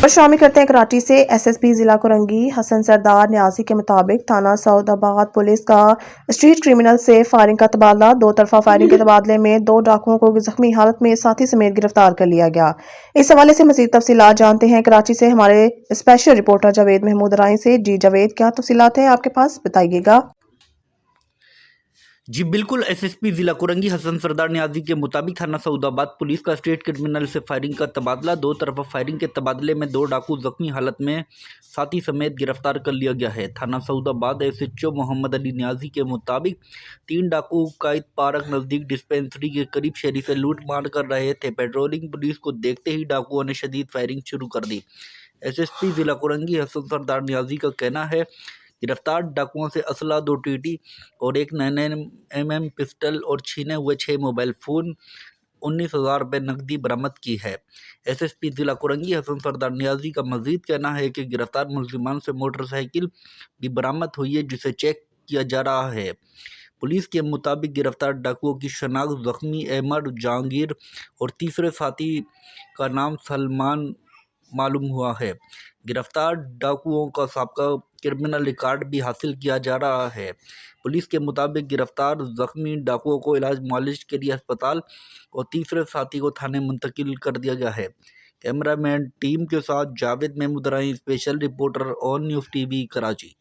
और शामिल करते हैं कराची से। एसएसपी जिला कोरंगी हसन सरदार न्याजी के मुताबिक थाना सऊदाबाद पुलिस का स्ट्रीट क्रिमिनल से फायरिंग का तबादला। दो तरफा फायरिंग के तबादले में 2 डाकुओं को जख्मी हालत में साथी समेत गिरफ्तार कर लिया गया। इस हवाले से मजीद तफसीलात जानते हैं कराची से हमारे स्पेशल रिपोर्टर जावेद महमूद राय से। जी जावेद, क्या तफसीलात हैं आपके पास, बताइएगा। जी बिल्कुल, एसएसपी जिला कोरंगी हसन सरदार न्याजी के मुताबिक थाना सऊदाबाद पुलिस का स्टेट क्रिमिनल से फायरिंग का तबादला। 2 तरफा फायरिंग के तबादले में 2 डाकू जख्मी हालत में साथी समेत गिरफ्तार कर लिया गया है। थाना सऊदाबाद एसएचओ मोहम्मद अली न्याजी के मुताबिक 3 डाकू कायद पार्क नज़दीक डिस्पेंसरी के करीब शहरी से लूट मार कर रहे थे। पेट्रोलिंग पुलिस को देखते ही डाकुओं ने शदीद फायरिंग शुरू कर दी। एसएसपी जिला कोरंगी हसन सरदार न्याजी का कहना है, गिरफ्तार डाकुओं से असला, 2 टीटी और एक 9mm पिस्टल और छीने हुए 6 मोबाइल फ़ोन, 19,000 रुपये नकदी बरामद की है। एसएसपी जिला कोरंगी हसन सरदार न्याजी का मजीद कहना है कि गिरफ्तार मुलजिमान से मोटरसाइकिल भी बरामद हुई है, जिसे चेक किया जा रहा है। पुलिस के मुताबिक गिरफ्तार डाकुओं की शनाख्त जख्मी अहमद, जहांगीर और तीसरे साथी का नाम सलमान मालूम हुआ है। गिरफ्तार डाकुओं का साबका क्रिमिनल रिकॉर्ड भी हासिल किया जा रहा है। पुलिस के मुताबिक गिरफ्तार जख्मी डाकुओं को इलाज मुआलिज के लिए अस्पताल और तीसरे साथी को थाने मुंतकिल कर दिया गया है। कैमरामैन टीम के साथ Javed Mahmood Rai, special reporter on news TV, Karachi.